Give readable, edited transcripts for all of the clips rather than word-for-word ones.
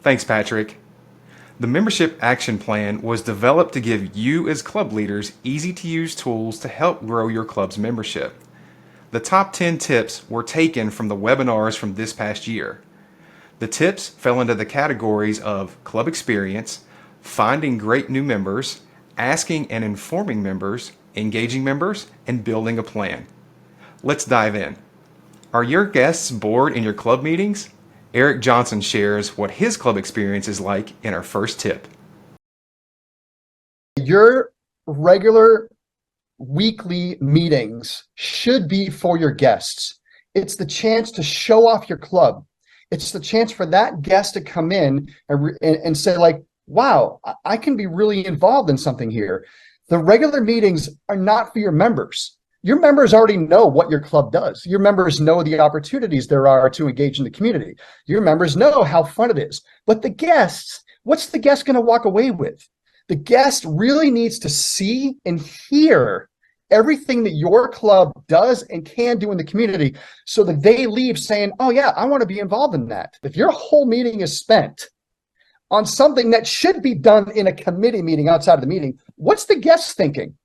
Thanks, Patrick. The Membership Action Plan was developed to give you as club leaders easy to use tools to help grow your club's membership. The top 10 tips were taken from the webinars from this past year. The tips fell into the categories of club experience, finding great new members, asking and informing members, engaging members, and building a plan. Let's dive in. Are your guests bored in your club meetings? Eric Johnson shares what his club experience is like in our first tip. Your regular weekly meetings should be for your guests. It's the chance to show off your club. It's the chance for that guest to come in and say like, wow, I can be really involved in something here. The regular meetings are not for your members. Your members already know what your club does. Your members know the opportunities there are to engage in the community. Your members know how fun it is. But the guests, what's the guest going to walk away with? The guest really needs to see and hear everything that your club does and can do in the community so that they leave saying, oh yeah, I want to be involved in that. If your whole meeting is spent on something that should be done in a committee meeting outside of the meeting, what's the guest thinking?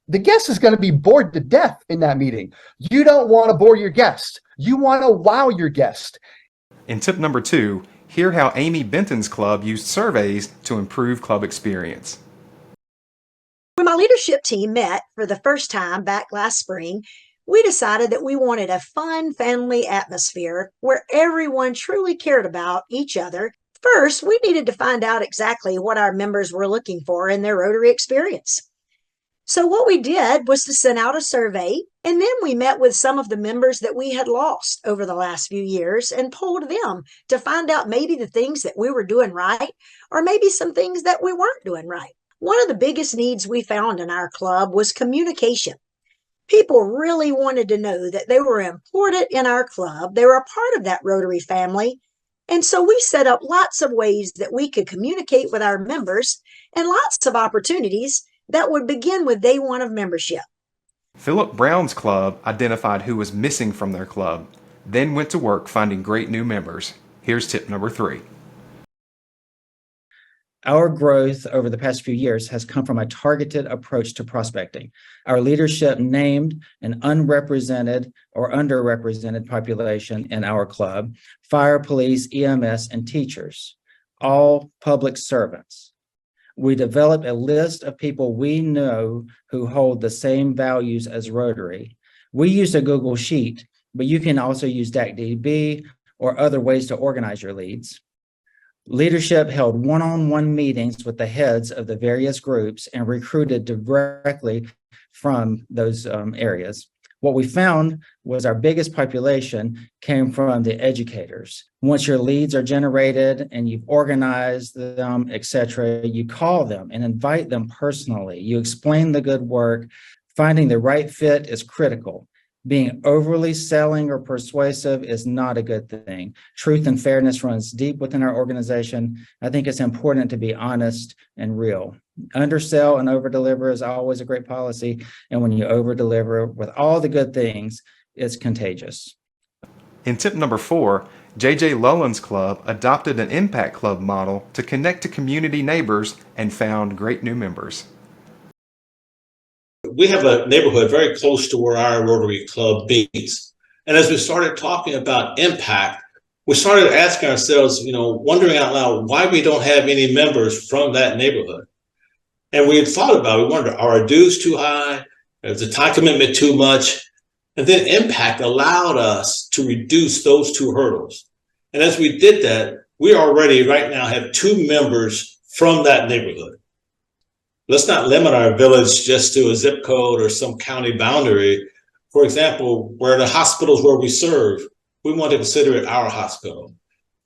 The guest is going to be bored to death in that meeting. You don't want to bore your guest. You want to wow your guest. In tip number 2, hear how Amy Benton's club used surveys to improve club experience. When my leadership team met for the first time back last spring, we decided that we wanted a fun family atmosphere where everyone truly cared about each other. First, we needed to find out exactly what our members were looking for in their Rotary experience. So what we did was to send out a survey, and then we met with some of the members that we had lost over the last few years and polled them to find out maybe the things that we were doing right, or maybe some things that we weren't doing right. One of the biggest needs we found in our club was communication. People really wanted to know that they were important in our club. They were a part of that Rotary family. And so we set up lots of ways that we could communicate with our members and lots of opportunities that would begin with day one of membership. Philip Brown's club identified who was missing from their club, then went to work finding great new members. Here's tip number 3. Our growth over the past few years has come from a targeted approach to prospecting. Our leadership named an unrepresented or underrepresented population in our club: fire, police, EMS, and teachers, all public servants. We developed a list of people we know who hold the same values as Rotary. We used a Google Sheet, but you can also use DACDB or other ways to organize your leads. Leadership held one-on-one meetings with the heads of the various groups and recruited directly from those areas. What we found was our biggest population came from the educators. Once your leads are generated and you've organized them, etc., you call them and invite them personally. You explain the good work. Finding the right fit is critical. Being overly selling or persuasive is not a good thing. Truth and fairness runs deep within our organization. I think it's important to be honest and real. Undersell and overdeliver is always a great policy. And when you overdeliver with all the good things, it's contagious. In tip number 4, J.J. Lullen's club adopted an impact club model to connect to community neighbors and found great new members. We have a neighborhood very close to where our Rotary Club meets. And as we started talking about impact, we started asking ourselves, wondering out loud why we don't have any members from that neighborhood. And we had thought about it. We wondered, are our dues too high? Is the time commitment too much? And then impact allowed us to reduce those 2 hurdles. And as we did that, we already right now have 2 members from that neighborhood. Let's not limit our village just to a zip code or some county boundary. For example, where the hospitals where we serve, we want to consider it our hospital.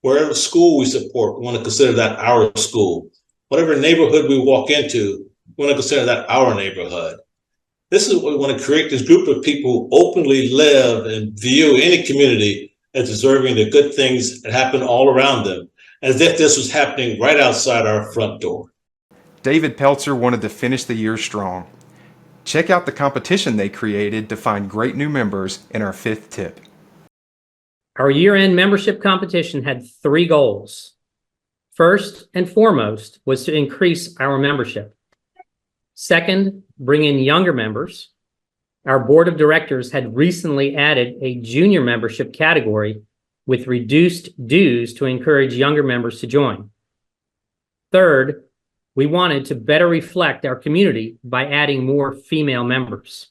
Wherever school we support, we want to consider that our school. Whatever neighborhood we walk into, we want to consider that our neighborhood. This is what we want to create, this group of people who openly live and view any community as deserving the good things that happen all around them, as if this was happening right outside our front door. David Peltzer wanted to finish the year strong. Check out the competition they created to find great new members in our 5th tip. Our year-end membership competition had 3 goals: First and foremost was to increase our membership. Second, bring in younger members. Our board of directors had recently added a junior membership category with reduced dues to encourage younger members to join. Third, we wanted to better reflect our community by adding more female members.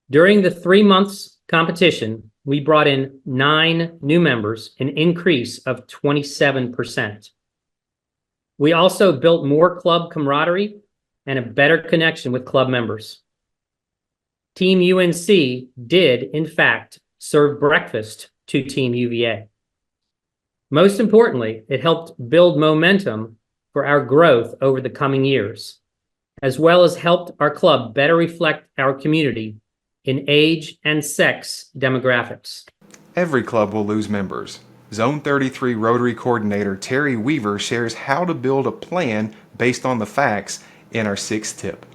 During the 3 months competition, we brought in 9 new members, an increase of 27%. We also built more club camaraderie and a better connection with club members. Team UNC did, in fact, serve breakfast to Team UVA. Most importantly, it helped build momentum for our growth over the coming years, as well as helped our club better reflect our community in age and sex demographics. Every club will lose members. Zone 33 Rotary Coordinator Terry Weaver shares how to build a plan based on the facts in our 6th tip.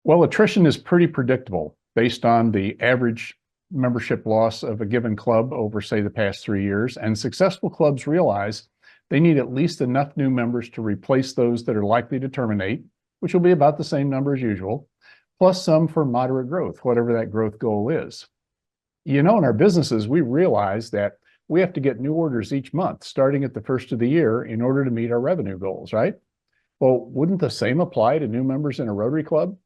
Well, attrition is pretty predictable based on the average membership loss of a given club over, say, the past 3 years. And successful clubs realize they need at least enough new members to replace those that are likely to terminate, which will be about the same number as usual, plus some for moderate growth, whatever that growth goal is. You know, in our businesses, we realize that we have to get new orders each month, starting at the first of the year, in order to meet our revenue goals, right? Well, wouldn't the same apply to new members in a Rotary Club?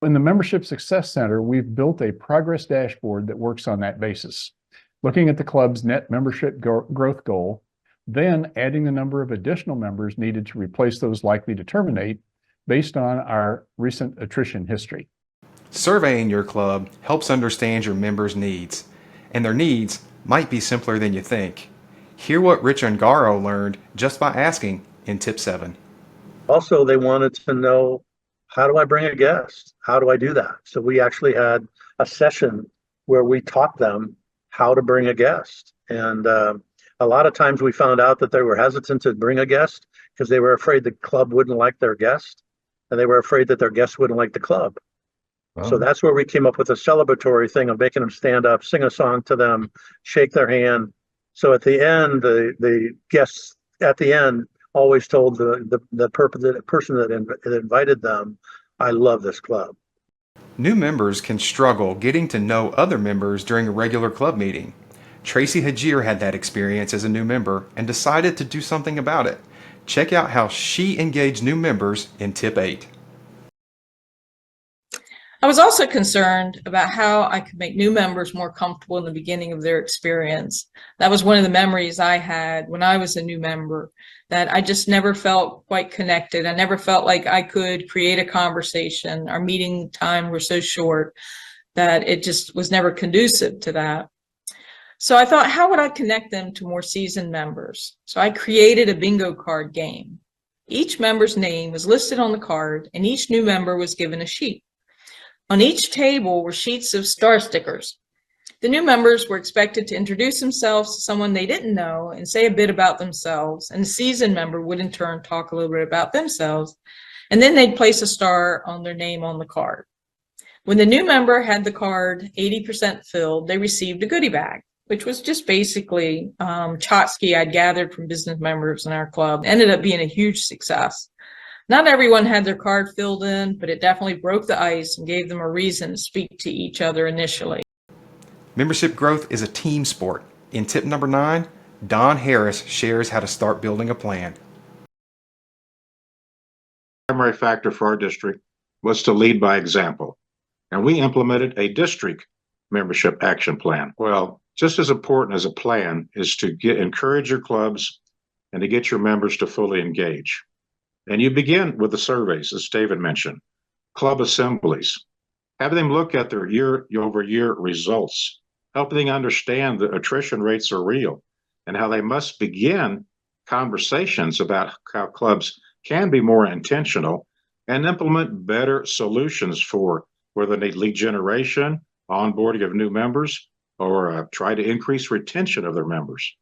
In the Membership Success Center, we've built a progress dashboard that works on that basis, looking at the club's net membership growth goal, then adding the number of additional members needed to replace those likely to terminate based on our recent attrition history. Surveying your club helps understand your members' needs, and their needs might be simpler than you think. Hear what Rich Ungaro learned just by asking in Tip 7. Also, they wanted to know, how do I bring a guest? How do I do that? So we actually had a session where we taught them how to bring a guest. And a lot of times we found out that they were hesitant to bring a guest because they were afraid the club wouldn't like their guest, and they were afraid that their guest wouldn't like the club. So that's where we came up with a celebratory thing of making them stand up, sing a song to them, shake their hand. So at the end, the guests at the end always told the person that invited them, I love this club. New members can struggle getting to know other members during a regular club meeting. Tracy Hajir had that experience as a new member and decided to do something about it. Check out how she engaged new members in Tip 8. I was also concerned about how I could make new members more comfortable in the beginning of their experience. That was one of the memories I had when I was a new member, that I just never felt quite connected. I never felt like I could create a conversation. Our meeting time were so short that it just was never conducive to that. So I thought, how would I connect them to more seasoned members? So I created a bingo card game. Each member's name was listed on the card, and each new member was given a sheet. On each table were sheets of star stickers. The new members were expected to introduce themselves to someone they didn't know and say a bit about themselves, and the seasoned member would in turn talk a little bit about themselves, and then they'd place a star on their name on the card. When the new member had the card 80% filled, they received a goodie bag, which was just basically tchotchke I'd gathered from business members in our club. It ended up being a huge success. Not everyone had their card filled in, but it definitely broke the ice and gave them a reason to speak to each other initially. Membership growth is a team sport. In tip number 9, Don Harris shares how to start building a plan. The primary factor for our district was to lead by example, and we implemented a district membership action plan. Well, just as important as a plan is to encourage your clubs and to get your members to fully engage. And you begin with the surveys, as David mentioned, club assemblies, having them look at their year-over-year results, helping them understand the attrition rates are real and how they must begin conversations about how clubs can be more intentional and implement better solutions for whether they need lead generation, onboarding of new members, or try to increase retention of their members.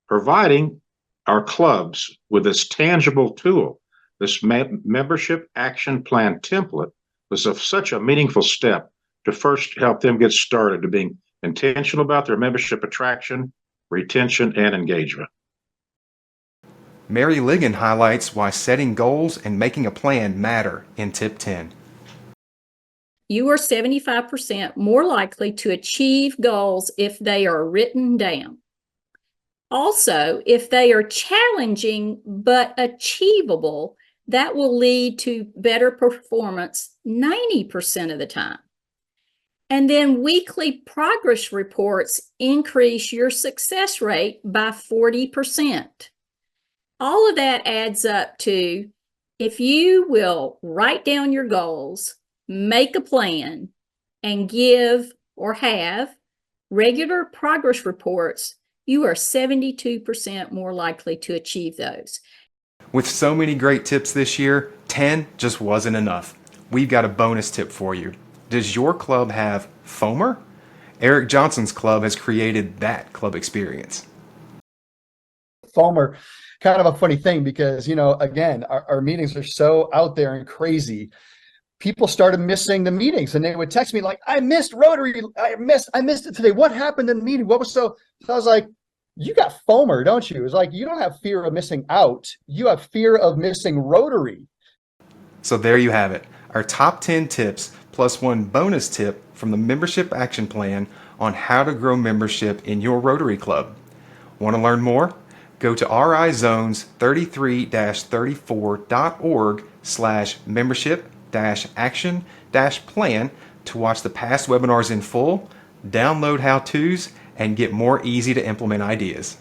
Providing our clubs with this tangible tool, this membership action plan template, was such a meaningful step to first help them get started to being intentional about their membership attraction, retention, and engagement. Mary Ligon highlights why setting goals and making a plan matter in Tip 10. You are 75% more likely to achieve goals if they are written down. Also, if they are challenging but achievable, that will lead to better performance 90% of the time. And then weekly progress reports increase your success rate by 40%. All of that adds up to, if you will write down your goals, make a plan, and give or have regular progress reports, you are 72% more likely to achieve those. With so many great tips this year, 10 just wasn't enough. We've got a bonus tip for you. Does your club have FOMR? Eric Johnson's club has created that club experience. FOMR, kind of a funny thing because, again, our meetings are so out there and crazy. People started missing the meetings and they would text me like, I missed Rotary. I missed it today. What happened in the meeting? What was so I was like, you got FOMR, don't you? It's like, you don't have fear of missing out. You have fear of missing Rotary. So there you have it. Our top 10 tips plus one bonus tip from the Membership Action Plan on how to grow membership in your Rotary Club. Want to learn more? Go to rizones33-34.org/membership-action-plan to watch the past webinars in full, download how-tos, and get more easy to implement ideas.